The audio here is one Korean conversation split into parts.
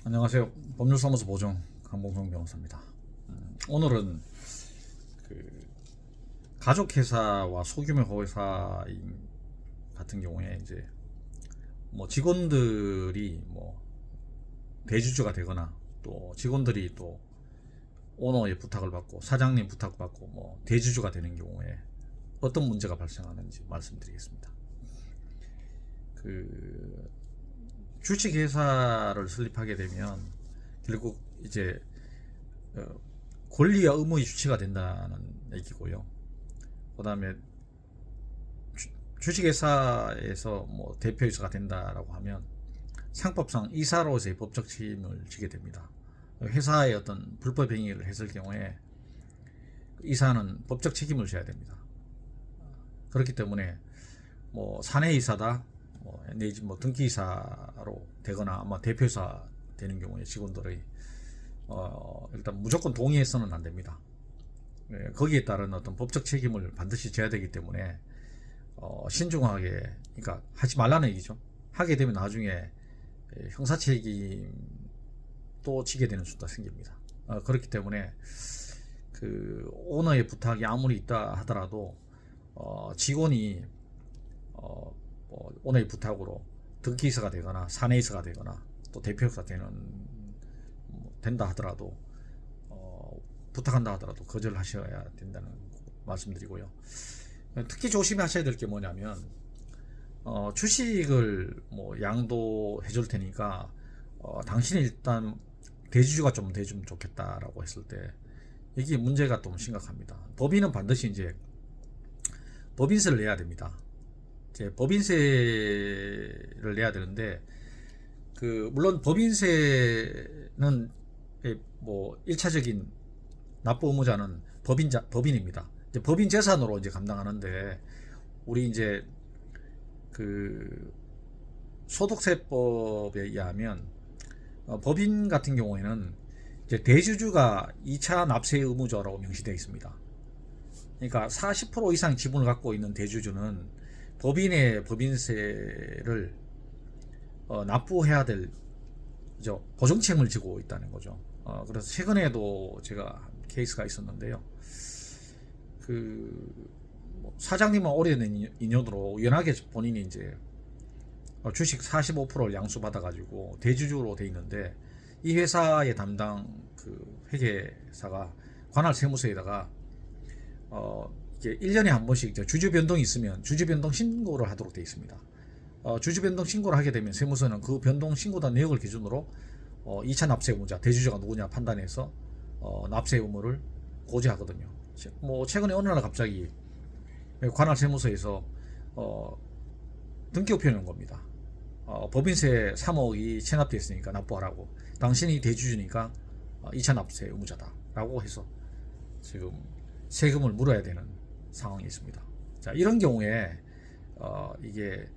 안녕하세요. 법률사무소 보정 강봉성 변호사입니다. 오늘은 그 가족회사와 소규모 회사 같은 경우에 이제 뭐 직원들이 뭐 대주주가 되거나 또 직원들이 또 오너의 부탁을 받고 사장님 부탁받고 뭐 대주주가 되는 경우에 어떤 문제가 발생하는지 말씀드리겠습니다. 그 주식회사를 설립하게 되면 결국 이제 권리와 의무의 주체가 된다는 얘기고요. 그 다음에 주식회사에서 뭐 대표이사가 된다라고 하면 상법상 이사로서의 법적 책임을 지게 됩니다. 회사의 어떤 불법 행위를 했을 경우에 이사는 법적 책임을 져야 됩니다. 그렇기 때문에 뭐 사내이사다 내지 뭐 등기이사로 되거나 아마 대표이사 되는 경우에 직원들의 일단 무조건 동의해서는 안 됩니다. 거기에 따른 어떤 법적 책임을 반드시 져야 되기 때문에 신중하게, 그러니까 하지 말라는 얘기죠. 하게 되면 나중에 형사 책임도 지게 되는 수가 생깁니다. 그렇기 때문에 그 오너의 부탁이 아무리 있다 하더라도 직원이 오너의 부탁으로 등기이사가 되거나 사내이사가 되거나 또 대표이사가 된다 하더라도 부탁한다 하더라도 거절하셔야 된다는 말씀드리고요. 특히 조심하셔야 될 게 뭐냐면 주식을 뭐 양도해 줄 테니까 당신이 일단 대주주가 좀 돼주면 좋겠다라고 했을 때 이게 문제가 좀 심각합니다. 법인은 반드시 이제 법인세를 내야 됩니다. 이제 법인세를 내야 되는데 물론 법인세는 뭐 1차적인 납부 의무자는 법인입니다. 이제 법인 재산으로 이제 감당하는데 우리 이제 그 소득세법에 의하면 법인 같은 경우에는 이제 대주주가 2차 납세 의무자라고 명시되어 있습니다. 그러니까 40% 이상 지분을 갖고 있는 대주주는 법인의 법인세를 납부해야 될 보정 책임을 지고 있다는 거죠. 그래서 최근에도 제가 케이스가 있었는데요. 사장님은 오래된 인연으로 연하게 본인이 이제 주식 45%를 양수받아가지고 대주주로 돼 있는데 이 회사의 담당 회계사가 관할 세무서에다가 이게 1년에 한 번씩 주주 변동이 있으면 주주 변동 신고를 하도록 되어 있습니다. 주주 변동 신고를 하게 되면 세무서는 그 변동 신고된 내역을 기준으로 2차 납세 의무자 대주주가 누구냐 판단해서 납세 의무를 고지하거든요. 뭐 최근에 어느 날 갑자기 관할 세무서에서 등기호 표현한 겁니다. 법인세 3억이 체납되어 있으니까 납부하라고, 당신이 대주주니까 2차 납세 의무자다 라고 해서 지금 세금을 물어야 되는 상황이 있습니다. 자, 이런 경우에 이게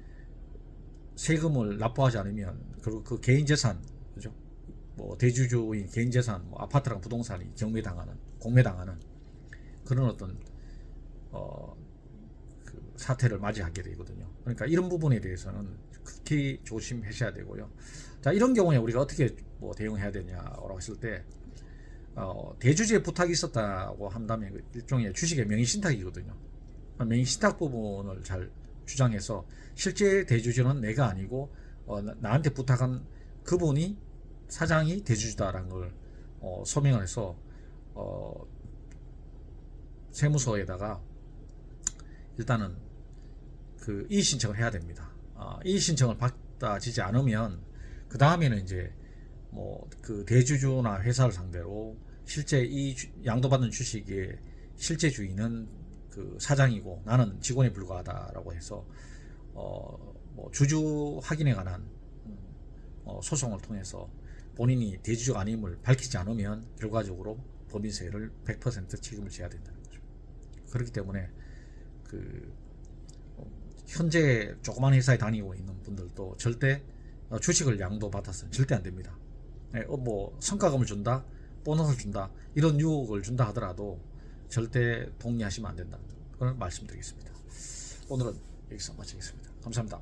세금을 납부하지 않으면 그리고 그 개인 재산, 그죠? 뭐 대주주인 개인 재산, 뭐 아파트랑 부동산이 공매당하는 그런 어떤 그 사태를 맞이하게 되거든요. 그러니까 이런 부분에 대해서는 극히 조심하셔야 되고요. 자, 이런 경우에 우리가 어떻게 뭐 대응해야 되냐라고 했을 때 대주주의 부탁이 있었다고 한다면 일종의 주식의 명의신탁이거든요. 명의신탁 부분을 잘 주장해서 실제 대주주는 내가 아니고 나한테 부탁한 그분이 사장이 대주주다라는 걸 소명을 해서 세무서에다가 일단은 그 이의 신청을 해야 됩니다. 이의 신청을 받아지지 않으면 그 다음에는 이제 뭐 그 대주주나 회사를 상대로 실제 이 양도받는 주식의 실제 주인은 그 사장이고 나는 직원에 불과하다라고 해서 뭐 주주 확인에 관한 소송을 통해서 본인이 대주주가 아님을 밝히지 않으면 결과적으로 법인세를 100% 책임을 져야 된다는 거죠. 그렇기 때문에 현재 조그만 회사에 다니고 있는 분들도 절대 주식을 양도받아서는 절대 안 됩니다. 뭐 성과금을 준다, 보너스를 준다, 이런 유혹을 준다 하더라도 절대 동의하시면 안 된다는 걸 말씀드리겠습니다. 오늘은 여기서 마치겠습니다. 감사합니다.